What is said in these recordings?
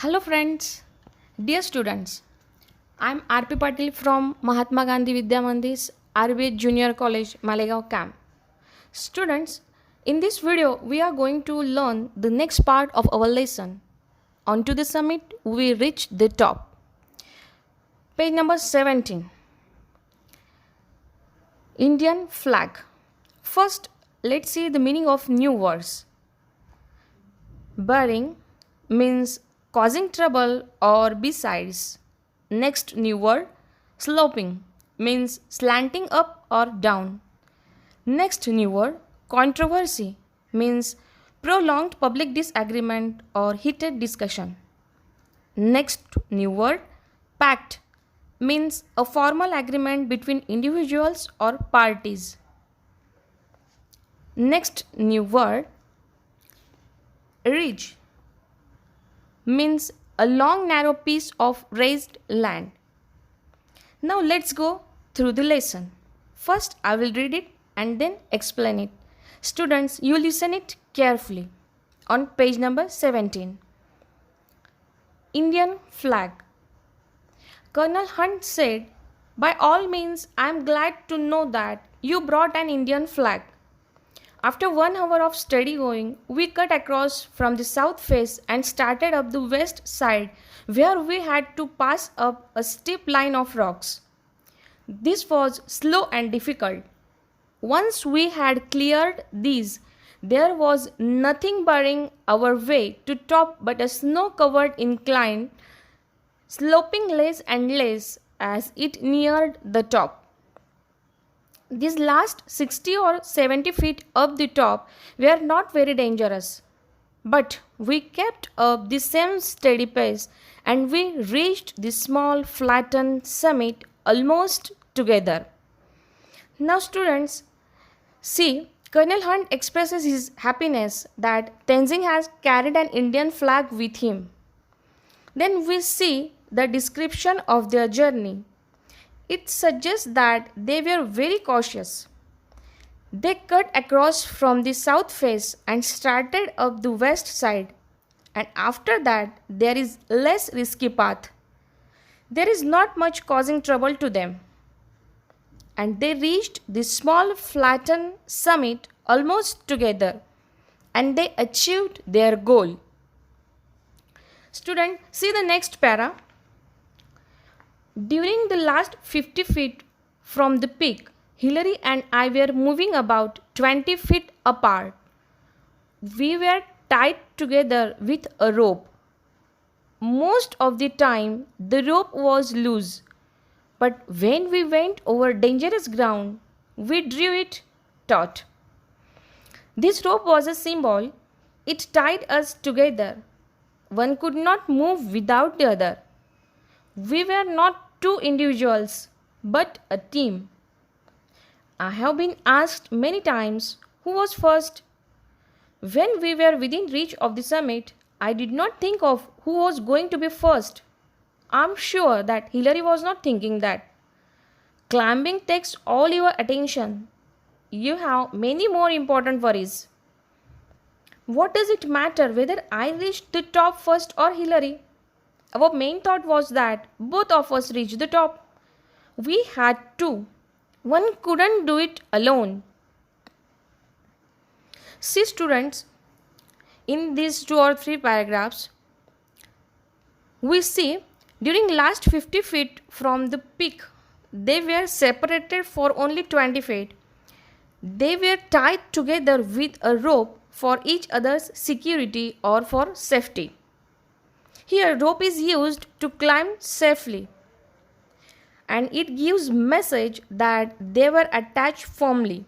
Hello friends, dear students. I am RP Patil from Mahatma Gandhi Vidya Mandir's RB Junior College, Malegaon camp. Students, in this video we are going to learn the next part of our lesson. Onto the summit, we reach the top. Page number 17. Indian flag. First, let's see the meaning of new words. Bearing means causing trouble or besides. Next new word, sloping means slanting up or down. Next new word, controversy means prolonged public disagreement or heated discussion. Next new word, pact means a formal agreement between individuals or parties. Next new word, ridge means a long narrow piece of raised land. Now let's go through the lesson. First I will read it and then explain it. Students, you listen it carefully. On page number 17. Indian flag. Colonel Hunt said, "By all means, I am glad to know that you brought an Indian flag." After 1 hour of steady going, we cut across from the south face and started up the west side, where we had to pass up a steep line of rocks. This was slow and difficult. Once we had cleared these, there was nothing barring our way to top but a snow-covered incline, sloping less and less as it neared the top. These last 60 or 70 feet up the top were not very dangerous, but we kept up the same steady pace and we reached the small flattened summit almost together. Now students, see, Colonel Hunt expresses his happiness that Tenzing has carried an Indian flag with him. Then we see the description of their journey. It suggests that they were very cautious. They cut across from the south face and started up the west side, and after that there is less risky path. There is not much causing trouble to them, and they reached the small flattened summit almost together, and they achieved their goal. Student, see the next para. During the last 50 feet from the peak, Hillary and I were moving about 20 feet apart. We were tied together with a rope. Most of the time, the rope was loose, but when we went over dangerous ground, we drew it taut. This rope was a symbol. It tied us together. One could not move without the other. We were not two individuals, but a team. I have been asked many times who was first. When we were within reach of the summit, I did not think of who was going to be first. I am sure that Hillary was not thinking that. Climbing takes all your attention. You have many more important worries. What does it matter whether I reached the top first or Hillary? Our main thought was that both of us reached the top. We had to. One couldn't do it alone. See students, in these 2 or 3 paragraphs, we see during last 50 feet from the peak, they were separated for only 20 feet. They were tied together with a rope for each other's security or for safety. Here rope is used to climb safely, and it gives message that they were attached firmly.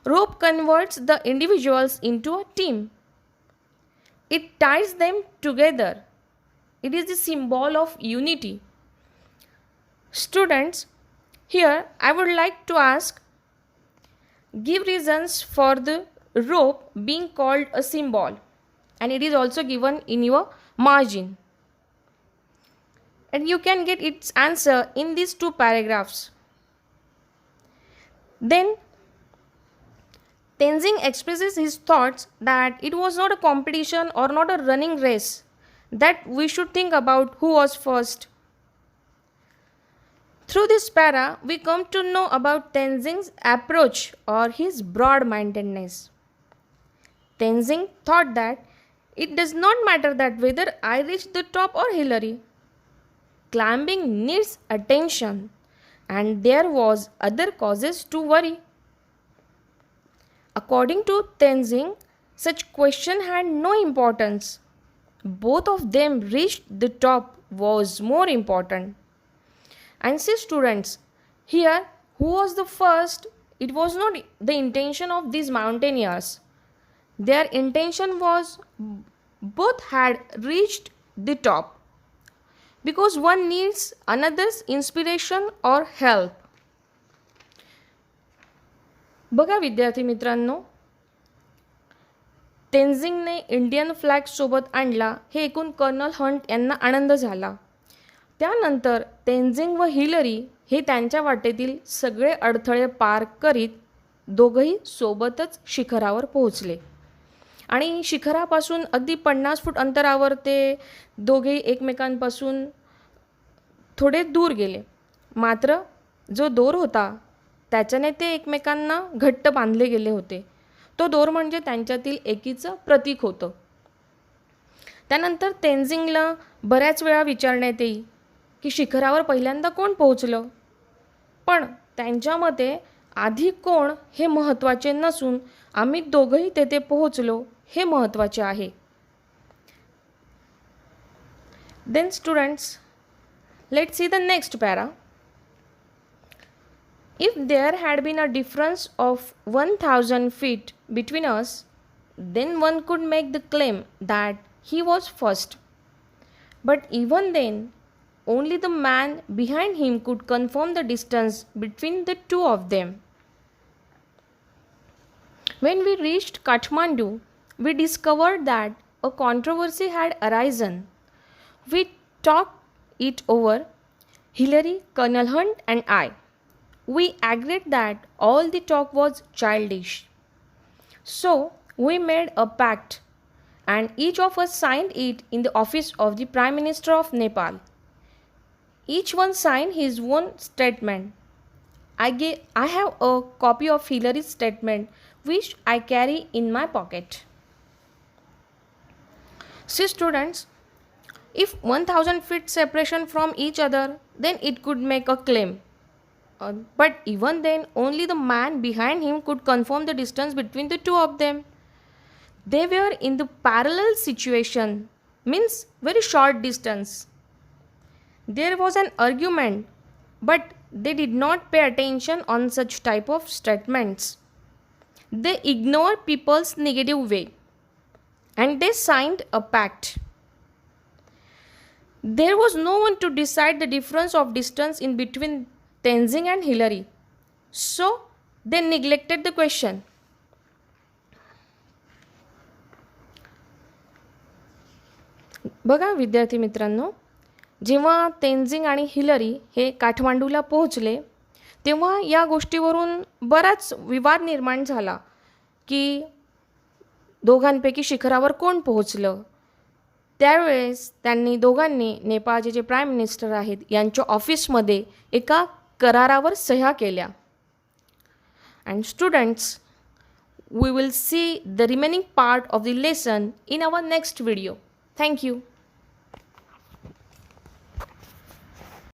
Rope converts the individuals into a team. It ties them together. It is the symbol of unity. Students, here I would like to ask, give reasons for the rope being called a symbol, and it is also given in your margin, and you can get its answer in these 2 paragraphs. Then Tenzing expresses his thoughts that it was not a competition or not a running race, that we should think about who was first. Through this para, we come to know about Tenzing's approach or his broad mindedness. Tenzing thought that it does not matter that whether I reach the top or Hillary. Climbing needs attention and there was other causes to worry. According to Tenzing, such question had no importance. Both of them reached the top was more important. And see students, here who was the first? It was not the intention of these mountaineers. Their intention was both had reached the top because one needs another's inspiration or help. बघा विद्यार्थी मित्रांनो, तेन्झिंगने Indian flag सोबत आणला हे ऐकून colonel Hunt यांना आनंद झाला. त्यानंतर तेन्झिंग व हिलरी हे त्यांच्या वाटेतील सगळे अडथळे पार करीत दोघंही सोबतच शिखरावर पोहोचले आणि शिखरापासून अगदी 50 फूट अंतरावर ते दोघे एकमेकांपासून थोडे दूर गेले. मात्र जो दोर होता त्याच्याने ते एकमेकांना घट्ट बांधले गेले होते. तो दोर म्हणजे त्यांच्यातील एकीचं प्रतीक होतं. त्यानंतर तेन्झिंगला बऱ्याच वेळा विचारण्यात येई की शिखरावर पहिल्यांदा कोण पोहोचलं. पण त्यांच्या मते आधी कोण हे महत्त्वाचे नसून आम्ही दोघंही तेथे पोहोचलो हे महत्त्वाचे आहे. Then students, let's see the next para. If there had been a difference of 1000 feet between us, then one could make the claim that he was first. But even then, only the man behind him could confirm the distance between the two of them. When we reached Kathmandu, we discovered that a controversy had arisen. We talked it over, Hillary, Colonel Hunt, and I. We agreed that all the talk was childish. So we made a pact and each of us signed it in the office of the Prime Minister of Nepal. Each one signed his own statement. I have a copy of Hillary's statement which I carry in my pocket. See students, if 1000 feet separation from each other, then it could make a claim. But even then, only the man behind him could confirm the distance between the two of them. They were in the parallel situation, means very short distance. There was an argument, but they did not pay attention on such type of statements. They ignored people's negative way, and they signed a pact. There was no one to decide the difference of distance in between Tenzing and Hillary. So they neglected the question. बघा विद्यार्थी मित्रांनो, जेव्हा तेन्झिंग आणि Hillary हे काठमांडूला पोहोचले तेव्हा या गोष्टीवरून बराच विवाद निर्माण झाला की दोघांपैकी शिखरावर कोण पोहोचलं. त्यावेळेस त्यांनी दोघांनी नेपाळचे जे प्राईम मिनिस्टर आहेत यांच्या ऑफिसमध्ये एका करारावर सह्या केल्या. And students, we will see the remaining part of the lesson in our next video. Thank you.